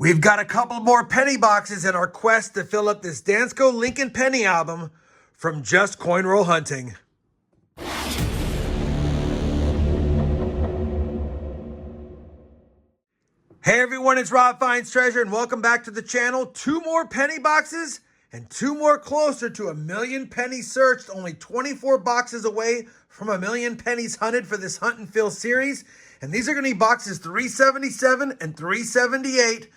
We've got a couple more penny boxes in our quest to fill up this Dansko Lincoln Penny album from Just Coin Roll Hunting. Hey everyone, it's RobFindsTreasure and welcome back to the channel. 2 more penny boxes and 2 more closer to 1,000,000 pennies searched. Only 24 boxes away from 1,000,000 pennies hunted for this Hunt and Fill series. And these are going to be boxes 377 and 378.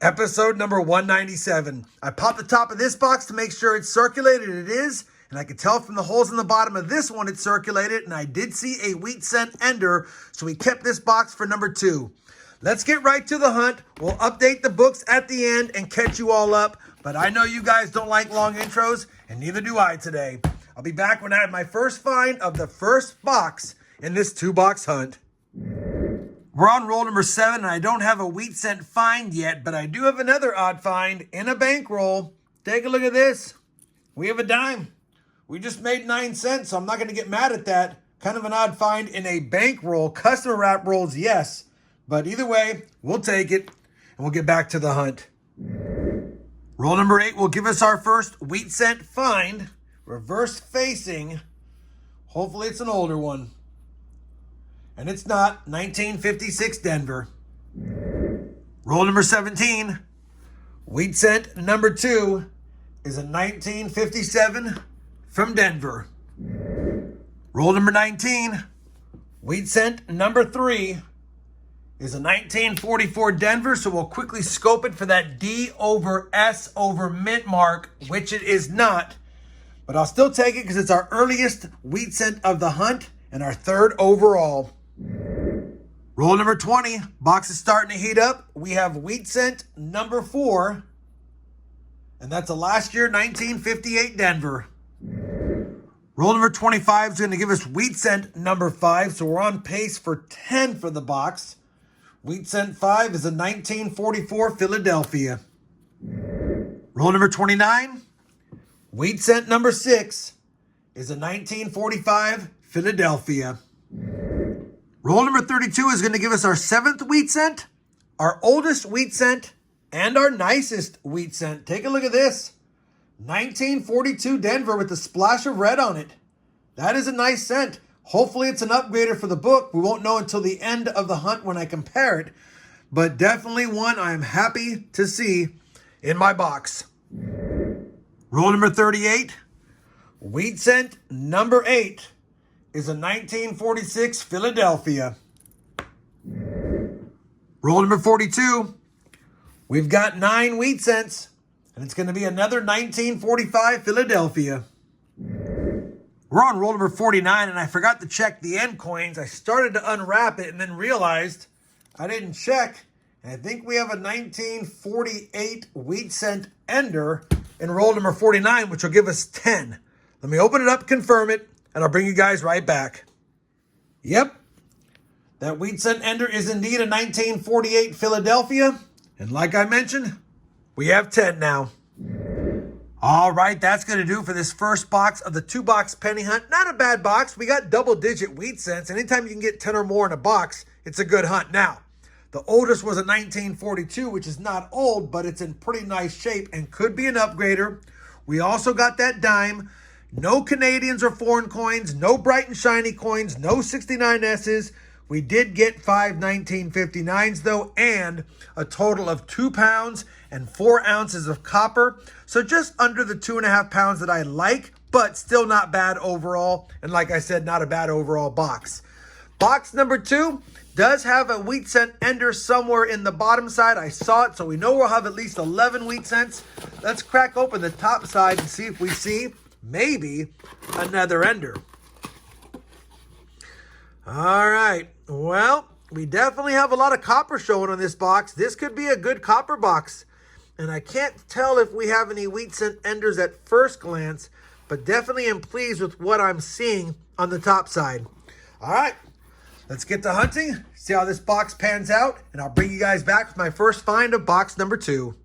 Episode number 197. I popped the top of this box to make sure it's circulated. It is. And I could tell from the holes in the bottom of this one it's circulated. And I did see a wheat cent ender. So we kept this box for number 2. Let's get right to the hunt. We'll update the books at the end and catch you all up. But I know you guys don't like long intros. And neither do I today. I'll be back when I have my first find of the first box in this 2-box hunt. We're on roll number 7, and I don't have a wheat cent find yet, but I do have another odd find in a bankroll. Take a look at this. We have a dime. We just made 9 cents, so I'm not going to get mad at that. Kind of an odd find in a bankroll. Customer wrap rolls, yes. But either way, we'll take it, and we'll get back to the hunt. Roll number 8 will give us our first wheat cent find. Reverse facing. Hopefully it's an older one. And it's not. 1956 Denver. Roll number 17. Wheat cent number 2 is a 1957 from Denver. Roll number 19. Wheat cent number 3 is a 1944 Denver. So we'll quickly scope it for that D over S over mint mark, which it is not. But I'll still take it because it's our earliest wheat cent of the hunt and our 3rd overall. Roll number 20. Box is starting to heat up. We have wheat cent number 4. And that's a last year 1958 Denver. Roll number 25 is going to give us wheat cent number 5. So we're on pace for 10 for the box. Wheat cent 5 is a 1944 Philadelphia. Roll number 29. Wheat cent number 6 is a 1945 Philadelphia. Roll number 32 is going to give us our 7th wheat cent, our oldest wheat cent, and our nicest wheat cent. Take a look at this. 1942 Denver with a splash of red on it. That is a nice cent. Hopefully it's an upgrader for the book. We won't know until the end of the hunt when I compare it. But definitely one I am happy to see in my box. Roll number 38. Wheat cent number 8. is a 1946 Philadelphia. Roll number 42. We've got 9 wheat cents, and it's going to be another 1945 Philadelphia. We're on roll number 49, and I forgot to check the end coins. I started to unwrap it and then realized I didn't check. And I think we have a 1948 wheat cent ender in roll number 49, which will give us 10. Let me open it up, confirm it, and I'll bring you guys right back. Yep, that wheat cent ender is indeed a 1948 Philadelphia. And like I mentioned, we have 10 now. All right, that's going to do for this first box of the 2-box penny hunt. Not a bad box. We got double-digit wheat cents. Anytime you can get 10 or more in a box, it's a good hunt. Now, the oldest was a 1942, which is not old, but it's in pretty nice shape and could be an upgrader. We also got that dime. No Canadians or foreign coins, no bright and shiny coins, no 69S's. We did get 5 1959s though, and a total of 2 pounds and 4 ounces of copper. So just under the 2.5 pounds that I like, but still not bad overall. And like I said, not a bad overall box. Box number 2 does have a wheat cent ender somewhere in the bottom side. I saw it, so we know we'll have at least 11 wheat cents. Let's crack open the top side and see if we see maybe another ender. All right. Well, we definitely have a lot of copper showing on this box. This could be a good copper box. And I can't tell if we have any wheat cent enders at first glance, but definitely am pleased with what I'm seeing on the top side. All right. Let's get to hunting, see how this box pans out, and I'll bring you guys back with my first find of box number 2.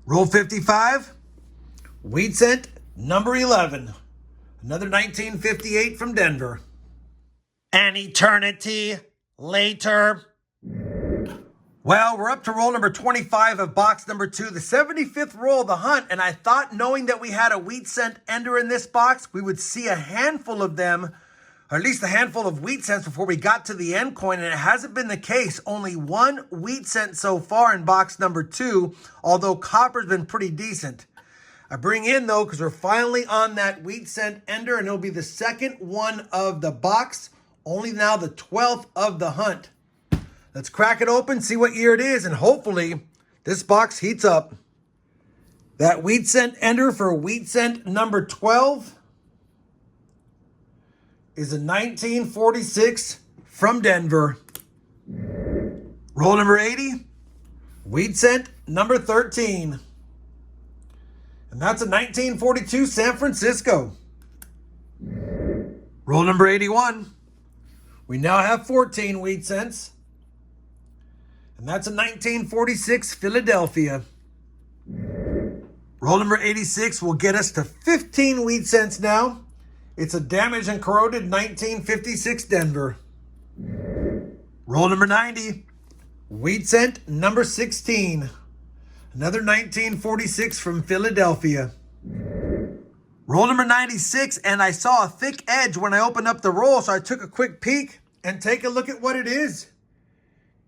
Roll 55. Wheat cent number 11. Another 1958 from Denver. An eternity later. Well, we're up to roll number 25 of box number 2, the 75th roll of the hunt, and I thought knowing that we had a wheat cent ender in this box, we would see a handful of them, or at least a handful of wheat cents before we got to the end coin, and it hasn't been the case. Only one wheat cent so far in box number 2, although copper's been pretty decent. I bring in, though, because we're finally on that wheat cent ender, and it'll be the second one of the box, only now the 12th of the hunt. Let's crack it open, see what year it is, and hopefully this box heats up. That wheat cent ender for wheat cent number 12 is a 1946 from Denver. Roll number 80, wheat cent number 13. And that's a 1942 San Francisco. Roll number 81. We now have 14 wheat cents. And that's a 1946 Philadelphia. Roll number 86 will get us to 15 wheat cents now. It's a damaged and corroded 1956 Denver. Roll number 90. Wheat cent number 16. Another 1946 from Philadelphia. Roll number 96, and I saw a thick edge when I opened up the roll, so I took a quick peek and take a look at what it is.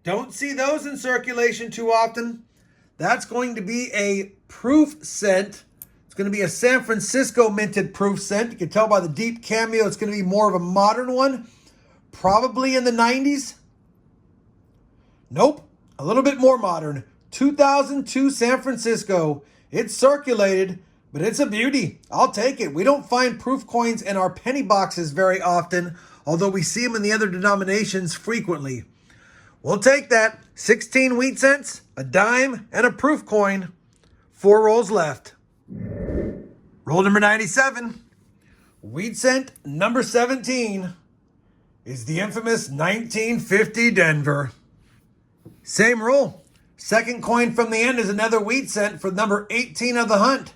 Don't see those in circulation too often. That's going to be a proof cent. It's going to be a San Francisco minted proof cent. You can tell by the deep cameo it's going to be more of a modern one. Probably in the 90s. Nope, a little bit more modern. 2002 San Francisco. It's circulated, but it's a beauty. I'll take it. We don't find proof coins in our penny boxes very often, although we see them in the other denominations frequently. We'll take that. 16 wheat cents, a dime, and a proof coin. 4 rolls left. Roll number 97. Wheat cent number 17 is the infamous 1950 Denver. Same roll. Second coin from the end is another wheat cent for number 18 of the hunt.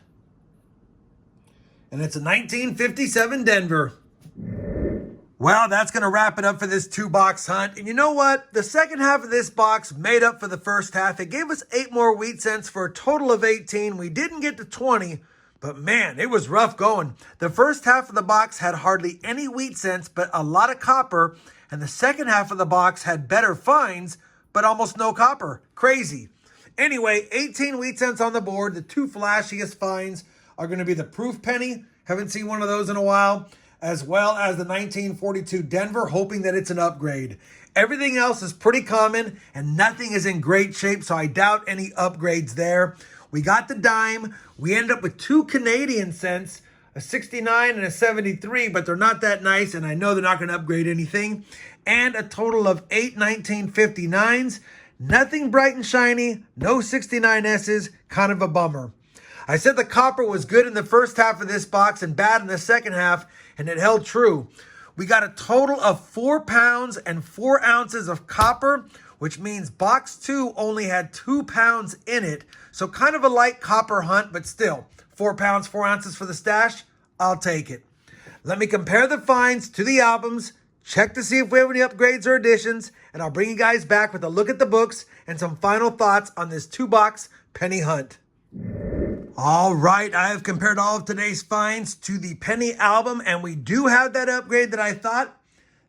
And it's a 1957 Denver. Well, that's going to wrap it up for this 2-box hunt. And you know what? The second half of this box made up for the first half. It gave us 8 more wheat cents for a total of 18. We didn't get to 20, but man, it was rough going. The first half of the box had hardly any wheat cents, but a lot of copper. And the second half of the box had better finds, but almost no copper. Crazy. Anyway, 18 wheat cents on the board. The 2 flashiest finds are going to be the proof penny. Haven't seen one of those in a while. As well as the 1942 Denver, hoping that it's an upgrade. Everything else is pretty common and nothing is in great shape, so I doubt any upgrades there. We got the dime. We ended up with 2 Canadian cents, a 69 and a 73, but they're not that nice, and I know they're not going to upgrade anything. And a total of 8 1959s. Nothing bright and shiny, no 69S's, kind of a bummer. I said the copper was good in the first half of this box and bad in the second half, and it held true. We got a total of 4 pounds and 4 ounces of copper, which means box 2 only had 2 pounds in it. So kind of a light copper hunt, but still, 4 pounds, 4 ounces for the stash, I'll take it. Let me compare the finds to the albums, check to see if we have any upgrades or additions, and I'll bring you guys back with a look at the books and some final thoughts on this 2-box penny hunt. All right, I have compared all of today's finds to the penny album, and we do have that upgrade that I thought.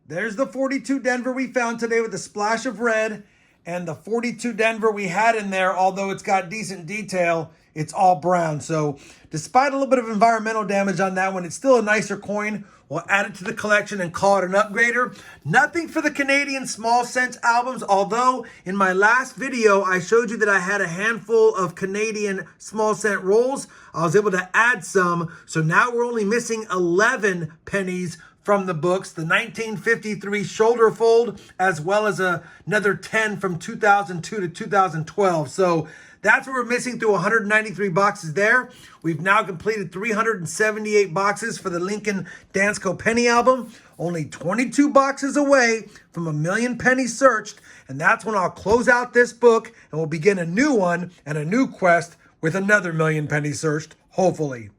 There's the 42 Denver we found today with a splash of red, and the 42 Denver we had in there, although it's got decent detail, it's all brown. So despite a little bit of environmental damage on that one, it's still a nicer coin. We'll add it to the collection and call it an upgrader. Nothing for the Canadian small cent albums, although in my last video, I showed you that I had a handful of Canadian small cent rolls. I was able to add some, so now we're only missing 11 pennies from the books, the 1953 shoulder fold, as well as another 10 from 2002 to 2012. So that's what we're missing through 193 boxes there. We've now completed 378 boxes for the Lincoln Dansko Penny album. Only 22 boxes away from 1 million pennies searched. And that's when I'll close out this book and we'll begin a new one and a new quest with another 1 million pennies searched, hopefully.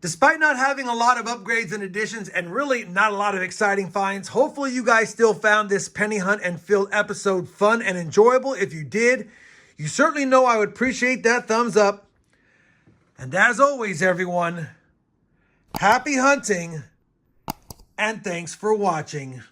Despite not having a lot of upgrades and additions and really not a lot of exciting finds, hopefully you guys still found this penny hunt and fill episode fun and enjoyable. If you did, you certainly know I would appreciate that thumbs up. And as always, everyone, happy hunting and thanks for watching.